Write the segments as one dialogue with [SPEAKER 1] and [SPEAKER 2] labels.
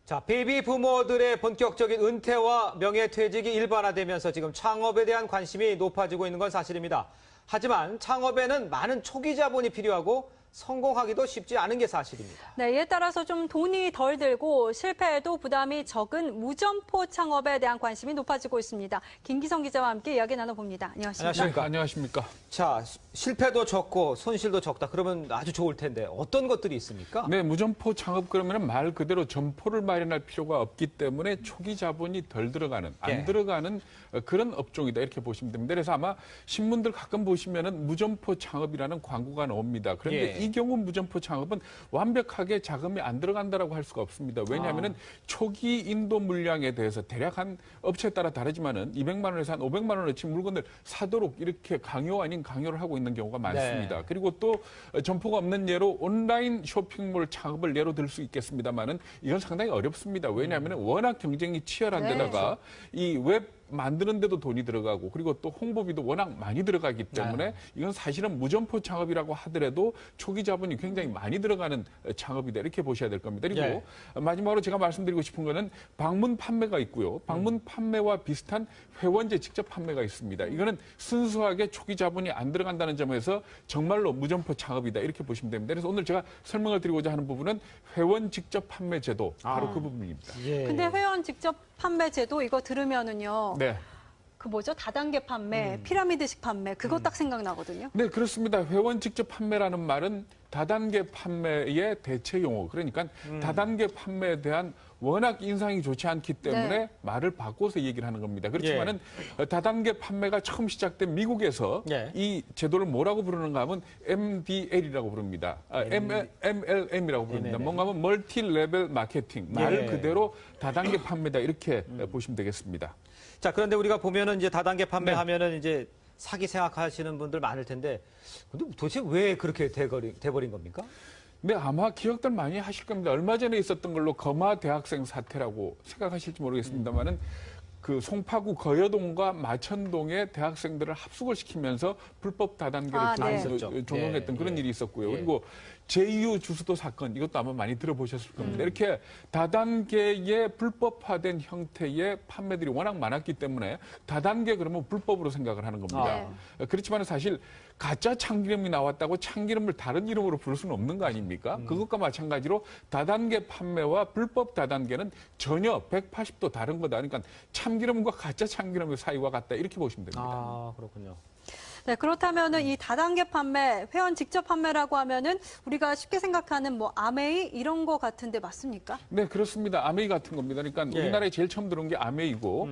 [SPEAKER 1] 자, 베이비 부모들의 본격적인 은퇴와 명예퇴직이 일반화되면서 지금 창업에 대한 관심이 높아지고 있는 건 사실입니다. 하지만 창업에는 많은 초기 자본이 필요하고 성공하기도 쉽지 않은 게 사실입니다.
[SPEAKER 2] 네, 이에 따라서 좀 돈이 덜 들고 실패해도 부담이 적은 무점포 창업에 대한 관심이 높아지고 있습니다. 김기성 기자와 함께 이야기 나눠봅니다. 안녕하십니까?
[SPEAKER 3] 안녕하십니까?
[SPEAKER 1] 자, 실패도 적고 손실도 적다. 그러면 아주 좋을 텐데 어떤 것들이 있습니까?
[SPEAKER 3] 네, 무점포 창업 그러면 말 그대로 점포를 마련할 필요가 없기 때문에 초기 자본이 덜 들어가는, 안 들어가는 그런 업종이다 이렇게 보시면 됩니다. 그래서 아마 신문들 가끔 보시면은 무점포 창업이라는 광고가 나옵니다. 그런데 이 경우 무점포 창업은 완벽하게 자금이 안 들어간다라고 할 수가 없습니다. 왜냐하면은 초기 인도 물량에 대해서 대략 한 업체에 따라 다르지만은 200만 원에서 한 500만 원어치 물건을 사도록 이렇게 강요 아닌 강요를 하고 있는 경우가 많습니다. 그리고 또 점포가 없는 예로 온라인 쇼핑몰 창업을 예로 들 수 있겠습니다만은 이건 상당히 어렵습니다. 왜냐하면 워낙 경쟁이 치열한 데다가 이 웹 만드는데도 돈이 들어가고 그리고 또 홍보비도 워낙 많이 들어가기 때문에 이건 사실은 무점포 창업이라고 하더라도 초기 자본이 굉장히 많이 들어가는 창업이다 이렇게 보셔야 될 겁니다. 그리고 마지막으로 제가 말씀드리고 싶은 거는 방문 판매가 있고요. 방문 판매와 비슷한 회원제 직접 판매가 있습니다. 이거는 순수하게 초기 자본이 안 들어간다는 점에서 정말로 무점포 창업이다 이렇게 보시면 됩니다. 그래서 오늘 제가 설명을 드리고자 하는 부분은 회원 직접 판매 제도 바로 그 부분입니다.
[SPEAKER 2] 근데 회원 직접 판매 제도 이거 들으면은요. 그 뭐죠? 다단계 판매, 피라미드식 판매, 그거 딱 생각나거든요.
[SPEAKER 3] 네, 그렇습니다. 회원 직접 판매라는 말은 다단계 판매의 대체 용어. 그러니까 다단계 판매에 대한 워낙 인상이 좋지 않기 때문에 말을 바꿔서 얘기를 하는 겁니다. 그렇지만은 다단계 판매가 처음 시작된 미국에서 이 제도를 뭐라고 부르는가 하면 MDL이라고 부릅니다. MLM이라고 부릅니다. 뭔가 하면 멀티 레벨 마케팅. 말 그대로 다단계 판매다 이렇게 보시면 되겠습니다.
[SPEAKER 1] 자, 그런데 우리가 보면은 이제 다단계 판매하면은 이제 사기 생각하시는 분들 많을 텐데, 근데 도대체 왜 그렇게 돼버린 겁니까?
[SPEAKER 3] 네, 아마 기억들 많이 하실 겁니다. 얼마 전에 있었던 걸로 거마 대학생 사태라고 생각하실지 모르겠습니다만은 그 송파구 거여동과 마천동의 대학생들을 합숙을 시키면서 불법 다단계를 종용했던 그런 일이 있었고요. 그리고 JU 주수도 사건 이것도 아마 많이 들어보셨을 겁니다. 이렇게 다단계의 불법화된 형태의 판매들이 워낙 많았기 때문에 다단계 그러면 불법으로 생각을 하는 겁니다. 그렇지만 사실 가짜 참기름이 나왔다고 참기름을 다른 이름으로 부를 수는 없는 거 아닙니까? 그것과 마찬가지로 다단계 판매와 불법 다단계는 전혀 180도 다른 거다. 그러니까 참기름과 가짜 참기름의 사이와 같다. 이렇게 보시면 됩니다.
[SPEAKER 1] 아, 그렇군요.
[SPEAKER 2] 네, 그렇다면은 이 다단계 판매, 회원 직접 판매라고 하면은 우리가 쉽게 생각하는 뭐 아메이 이런 거 같은데 맞습니까?
[SPEAKER 3] 네, 그렇습니다. 아메이 같은 겁니다. 그러니까 우리나라에 제일 처음 들어온 게 아메이고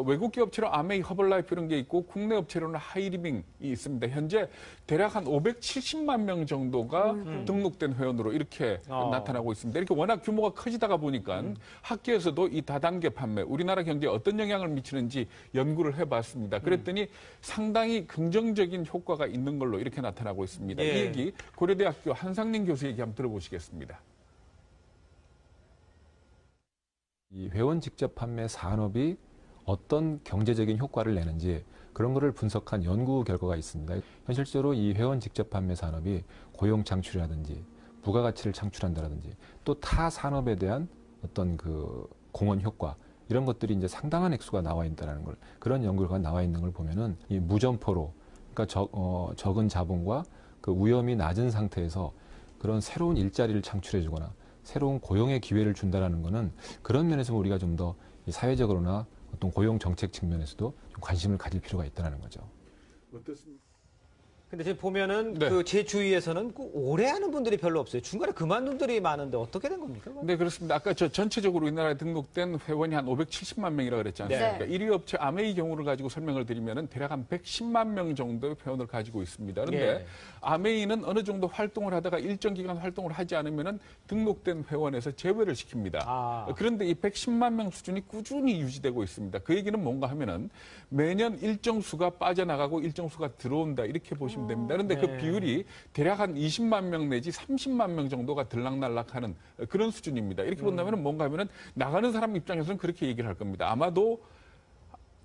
[SPEAKER 3] 외국계 업체로 아메이 허벌라이프 이런 게 있고 국내 업체로는 하이리빙이 있습니다. 현재 대략 한 570만 명 정도가 등록된 회원으로 이렇게 나타나고 있습니다. 이렇게 워낙 규모가 커지다가 보니까 학계에서도 이 다단계 판매, 우리나라 경제에 어떤 영향을 미치는지 연구를 해봤습니다. 그랬더니 상당히 긍정적인 효과가 있는 걸로 이렇게 나타나고 있습니다. 이 얘기 고려대학교 한상민 교수 얘기 한번 들어보시겠습니다.
[SPEAKER 4] 이 회원 직접 판매 산업이 어떤 경제적인 효과를 내는지 그런 거를 분석한 연구 결과가 있습니다. 현실적으로 이 회원 직접 판매 산업이 고용 창출이라든지 부가가치를 창출한다라든지 또 타 산업에 대한 어떤 그 공헌 효과 이런 것들이 이제 상당한 액수가 나와 있다는 걸 그런 연구가 나와 있는 걸 보면은 이 무점포로 그러니까 적은 자본과 그 위험이 낮은 상태에서 그런 새로운 일자리를 창출해주거나 새로운 고용의 기회를 준다라는 거는 그런 면에서 우리가 좀 더 사회적으로나 어떤 고용 정책 측면에서도 좀 관심을 가질 필요가 있다는 거죠.
[SPEAKER 3] 어떻습니까?
[SPEAKER 1] 근데 지금 보면은 그 제 주위에서는 오래 하는 분들이 별로 없어요. 중간에 그만둔 분들이 많은데 어떻게 된 겁니까?
[SPEAKER 3] 네, 그렇습니다. 아까 전체적으로 우리나라에 등록된 회원이 한 570만 명이라고 그랬지 않습니까? 1위 업체 아메이 경우를 가지고 설명을 드리면은 대략 한 110만 명 정도의 회원을 가지고 있습니다. 그런데 아메이는 어느 정도 활동을 하다가 일정 기간 활동을 하지 않으면은 등록된 회원에서 제외를 시킵니다. 그런데 이 110만 명 수준이 꾸준히 유지되고 있습니다. 그 얘기는 뭔가 하면은 매년 일정 수가 빠져나가고 일정 수가 들어온다 이렇게 보시면 됩니다. 그런데 그 비율이 대략 한 20만 명 내지 30만 명 정도가 들락날락하는 그런 수준입니다. 이렇게 본다면 뭔가 하면은 나가는 사람 입장에서는 그렇게 얘기를 할 겁니다. 아마도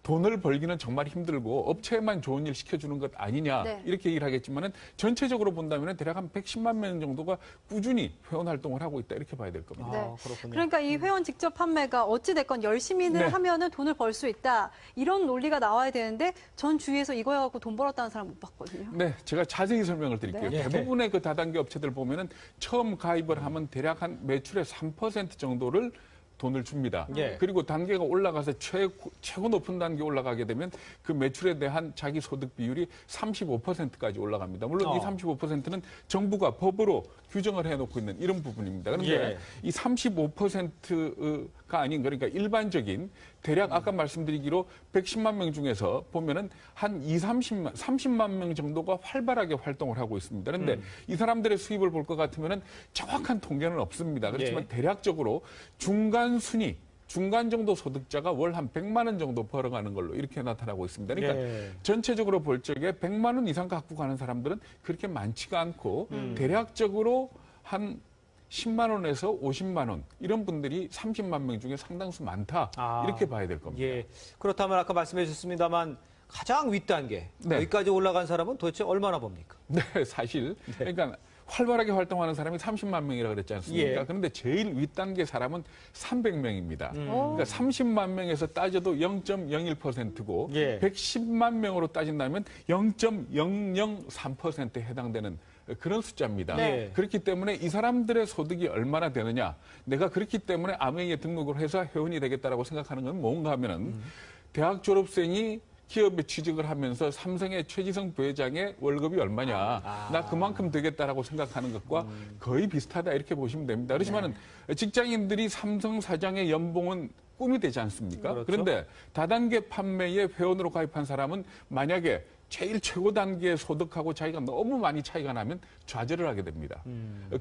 [SPEAKER 3] 돈을 벌기는 정말 힘들고 업체에만 좋은 일 시켜주는 것 아니냐
[SPEAKER 2] 네.
[SPEAKER 3] 이렇게 얘기를 하겠지만은 전체적으로 본다면 대략 한 110만 명 정도가 꾸준히 회원 활동을 하고 있다 이렇게 봐야 될 겁니다.
[SPEAKER 2] 네.
[SPEAKER 1] 그렇군요.
[SPEAKER 2] 그러니까 이 회원 직접 판매가 어찌됐건 열심히는
[SPEAKER 3] 네.
[SPEAKER 2] 하면은 돈을 벌 수 있다. 이런 논리가 나와야 되는데 전 주위에서 이거 해갖고 돈 벌었다는 사람 못 봤거든요.
[SPEAKER 3] 네, 제가 자세히 설명을 드릴게요.
[SPEAKER 1] 네.
[SPEAKER 3] 대부분의 그 다단계 업체들 보면은 처음 가입을 하면 대략 한 매출의 3% 정도를 돈을 줍니다.
[SPEAKER 1] 예.
[SPEAKER 3] 그리고 단계가 올라가서 최고 높은 단계 올라가게 되면 그 매출에 대한 자기 소득 비율이 35%까지 올라갑니다. 물론 이 35%는 정부가 법으로 규정을 해놓고 있는 이런 부분입니다. 그런데
[SPEAKER 1] 예.
[SPEAKER 3] 이 35%가 아닌 그러니까 일반적인 대략 아까 말씀드리기로 110만 명 중에서 보면은 한 30만 명 정도가 활발하게 활동을 하고 있습니다. 그런데 이 사람들의 수입을 볼 것 같으면은 정확한 통계는 없습니다. 그렇지만
[SPEAKER 1] 예.
[SPEAKER 3] 대략적으로 중간 정도 소득자가 월 한 100만 원 정도 벌어가는 걸로 이렇게 나타나고 있습니다. 그러니까
[SPEAKER 1] 예.
[SPEAKER 3] 전체적으로 볼 적에 100만 원 이상 갖고 가는 사람들은 그렇게 많지가 않고 대략적으로 한 10만 원에서 50만 원 이런 분들이 30만 명 중에 상당수 많다 이렇게 봐야 될 겁니다.
[SPEAKER 1] 예. 그렇다면 아까 말씀해 주셨습니다만 가장 윗단계
[SPEAKER 3] 네.
[SPEAKER 1] 여기까지 올라간 사람은 도대체 얼마나 봅니까?
[SPEAKER 3] 네, 사실 그러니까 활발하게 활동하는 사람이 30만 명이라고 그랬지 않습니까?
[SPEAKER 1] 예.
[SPEAKER 3] 그런데 제일 윗단계 사람은 300명입니다.
[SPEAKER 1] 음.
[SPEAKER 3] 그러니까 30만 명에서 따져도 0.01%고
[SPEAKER 1] 예.
[SPEAKER 3] 110만 명으로 따진다면 0.003%에 해당되는 그런 숫자입니다.
[SPEAKER 1] 네.
[SPEAKER 3] 그렇기 때문에 이 사람들의 소득이 얼마나 되느냐. 내가 그렇기 때문에 아메이에 등록을 해서 회원이 되겠다라고 생각하는 건 뭔가 하면은 대학 졸업생이 기업에 취직을 하면서 삼성의 최지성 부회장의 월급이 얼마냐. 나 그만큼 되겠다라고 생각하는 것과 거의 비슷하다 이렇게 보시면 됩니다. 그렇지만은 직장인들이 삼성 사장의 연봉은 꿈이 되지 않습니까?
[SPEAKER 1] 그렇죠.
[SPEAKER 3] 그런데 다단계 판매에 회원으로 가입한 사람은 만약에 제일 최고 단계의 소득하고 자기가 너무 많이 차이가 나면 좌절을 하게 됩니다.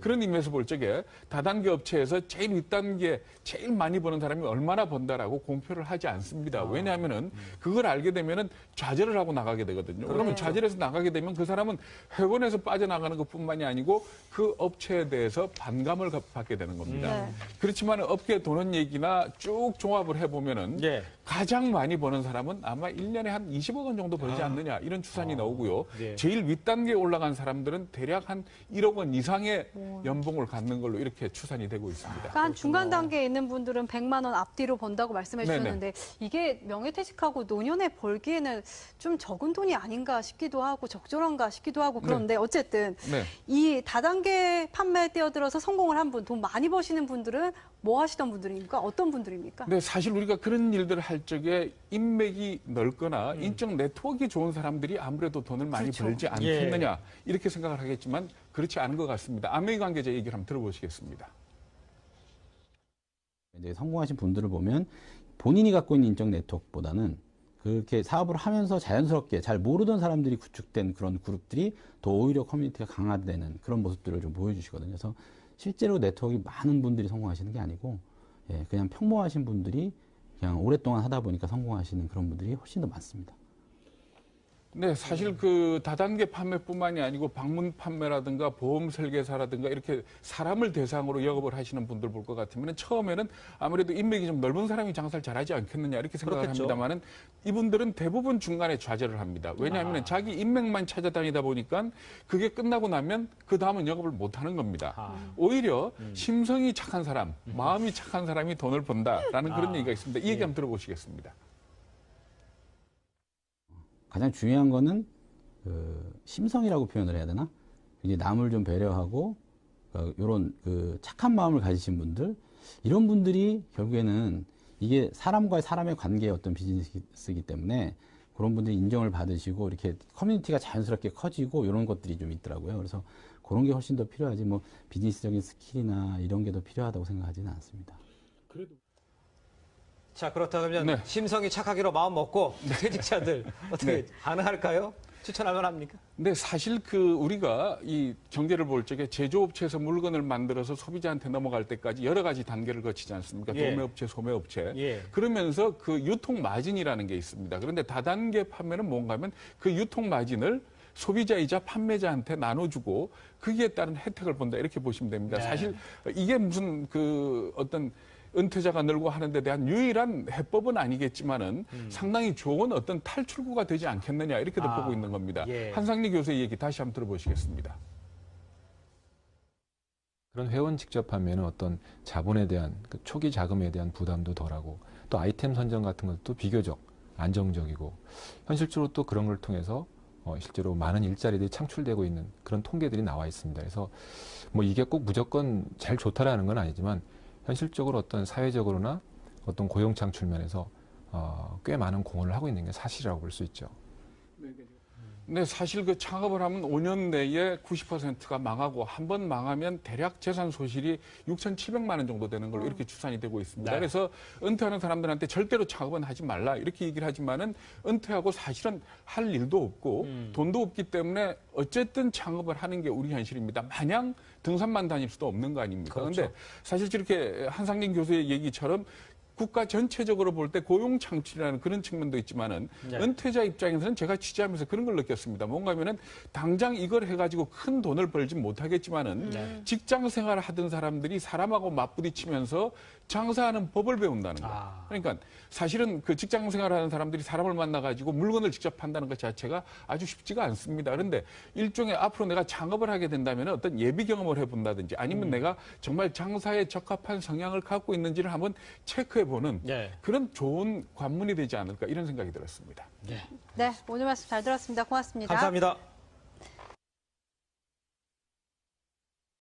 [SPEAKER 3] 그런 의미에서 볼 적에 다단계 업체에서 제일 윗단계 제일 많이 버는 사람이 얼마나 번다라고 공표를 하지 않습니다. 왜냐하면은 그걸 알게 되면은 좌절을 하고 나가게 되거든요. 그러면 좌절해서 나가게 되면 그 사람은 회원에서 빠져나가는 것뿐만이 아니고 그 업체에 대해서 반감을 받게 되는 겁니다.
[SPEAKER 2] 네.
[SPEAKER 3] 그렇지만 업계 도는 얘기나 쭉 종합을 해보면은
[SPEAKER 1] 예.
[SPEAKER 3] 가장 많이 버는 사람은 아마 1년에 한 20억 원 정도 벌지 않느냐 이런 추산이 나오고요.
[SPEAKER 1] 네.
[SPEAKER 3] 제일 윗단계에 올라간 사람들은 대략 한 1억 원 이상의 연봉을 갖는 걸로 이렇게 추산이 되고 있습니다.
[SPEAKER 2] 그러니까 한 중간 단계에 있는 분들은 100만 원 앞뒤로 번다고 말씀해
[SPEAKER 3] 네네.
[SPEAKER 2] 주셨는데 이게 명예퇴직하고 노년에 벌기에는 좀 적은 돈이 아닌가 싶기도 하고 적절한가 싶기도 하고 그런데 어쨌든
[SPEAKER 3] 네.
[SPEAKER 2] 이 다단계 판매에 뛰어들어서 성공을 한 분, 돈 많이 버시는 분들은 뭐 하시던 분들입니까? 어떤 분들입니까?
[SPEAKER 3] 네, 사실 우리가 그런 일들을 할 적에 인맥이 넓거나 인적 네트워크가 좋은 사람들이 아무래도 돈을 많이
[SPEAKER 2] 그렇죠.
[SPEAKER 3] 벌지 않겠느냐 이렇게 생각을 하겠지만 그렇지 않은 것 같습니다. 아메이 관계자 얘기를 한번 들어보시겠습니다.
[SPEAKER 5] 이제 성공하신 분들을 보면 본인이 갖고 있는 인적 네트워크보다는 그렇게 사업을 하면서 자연스럽게 잘 모르던 사람들이 구축된 그런 그룹들이 더 오히려 커뮤니티가 강화되는 그런 모습들을 좀 보여주시거든요. 그래서 실제로 네트워크가 많은 분들이 성공하시는 게 아니고 그냥 평범하신 분들이 그냥 오랫동안 하다 보니까 성공하시는 그런 분들이 훨씬 더 많습니다.
[SPEAKER 3] 네, 사실 그 다단계 판매뿐만이 아니고 방문 판매라든가 보험 설계사라든가 이렇게 사람을 대상으로 영업을 하시는 분들 볼 것 같으면 처음에는 아무래도 인맥이 좀 넓은 사람이 장사를 잘하지 않겠느냐 이렇게 생각을
[SPEAKER 1] 그렇겠죠.
[SPEAKER 3] 합니다만은 이분들은 대부분 중간에 좌절을 합니다. 왜냐하면 자기 인맥만 찾아다니다 보니까 그게 끝나고 나면 그 다음은 영업을 못 하는 겁니다. 오히려 심성이 착한 사람, 마음이 착한 사람이 돈을 번다라는 그런 얘기가 있습니다. 이 얘기 한번 들어보시겠습니다.
[SPEAKER 5] 가장 중요한 거는 그 심성이라고 표현을 해야 되나? 이제 남을 좀 배려하고 이런 그 착한 마음을 가지신 분들 이런 분들이 결국에는 이게 사람과의 사람의 관계의 어떤 비즈니스이기 때문에 그런 분들이 인정을 받으시고 이렇게 커뮤니티가 자연스럽게 커지고 이런 것들이 좀 있더라고요. 그래서 그런 게 훨씬 더 필요하지 뭐 비즈니스적인 스킬이나 이런 게 더 필요하다고 생각하지는 않습니다.
[SPEAKER 1] 자, 그렇다면
[SPEAKER 3] 네.
[SPEAKER 1] 심성이 착하기로 마음 먹고 퇴직자들 어떻게 가능할까요? 추천할 만합니까?
[SPEAKER 3] 근데 사실 그 우리가 이 경제를 볼 적에 제조업체에서 물건을 만들어서 소비자한테 넘어갈 때까지 여러 가지 단계를 거치지 않습니까?
[SPEAKER 1] 예.
[SPEAKER 3] 도매업체, 소매업체.
[SPEAKER 1] 예.
[SPEAKER 3] 그러면서 그 유통 마진이라는 게 있습니다. 그런데 다단계 판매는 뭔가 하면 그 유통 마진을 소비자이자 판매자한테 나눠주고 거기에 따른 혜택을 본다 이렇게 보시면 됩니다.
[SPEAKER 1] 네.
[SPEAKER 3] 사실 이게 무슨 그 어떤 은퇴자가 늘고 하는 데 대한 유일한 해법은 아니겠지만은 상당히 좋은 어떤 탈출구가 되지 않겠느냐 이렇게도 보고 있는 겁니다.
[SPEAKER 1] 예.
[SPEAKER 3] 한상리 교수의 얘기 다시 한번 들어보시겠습니다.
[SPEAKER 4] 그런 회원 직접 판매는 어떤 자본에 대한 그 초기 자금에 대한 부담도 덜하고 또 아이템 선정 같은 것도 비교적 안정적이고 현실적으로 또 그런 걸 통해서 실제로 많은 일자리들이 창출되고 있는 그런 통계들이 나와 있습니다. 그래서 뭐 이게 꼭 무조건 제일 좋다라는 건 아니지만 현실적으로 어떤 사회적으로나 어떤 고용 창출 면에서 꽤 많은 공헌을 하고 있는 게 사실이라고 볼 수 있죠.
[SPEAKER 3] 근데 사실 그 창업을 하면 5년 내에 90%가 망하고 한 번 망하면 대략 재산 소실이 6,700만 원 정도 되는 걸로 이렇게 추산이 되고 있습니다.
[SPEAKER 1] 네.
[SPEAKER 3] 그래서 은퇴하는 사람들한테 절대로 창업은 하지 말라 이렇게 얘기를 하지만은 은퇴하고 사실은 할 일도 없고 돈도 없기 때문에 어쨌든 창업을 하는 게 우리 현실입니다. 마냥 등산만 다닐 수도 없는 거 아닙니까? 그런데
[SPEAKER 1] 그렇죠.
[SPEAKER 3] 사실 저렇게 한상진 교수의 얘기처럼 국가 전체적으로 볼 때 고용 창출이라는 그런 측면도 있지만은
[SPEAKER 1] 네.
[SPEAKER 3] 은퇴자 입장에서는 제가 취재하면서 그런 걸 느꼈습니다. 뭔가 하면은 당장 이걸 해가지고 큰 돈을 벌지 못하겠지만은 직장 생활을 하던 사람들이 사람하고 맞부딪히면서 장사하는 법을 배운다는 거. 그러니까 사실은 그 직장 생활하는 사람들이 사람을 만나가지고 물건을 직접 판다는 것 자체가 아주 쉽지가 않습니다. 그런데 일종의 앞으로 내가 창업을 하게 된다면 어떤 예비 경험을 해본다든지 아니면 내가 정말 장사에 적합한 성향을 갖고 있는지를 한번 체크해보는
[SPEAKER 1] 네.
[SPEAKER 3] 그런 좋은 관문이 되지 않을까 이런 생각이 들었습니다.
[SPEAKER 2] 네, 오늘 말씀 잘 들었습니다. 고맙습니다.
[SPEAKER 1] 감사합니다.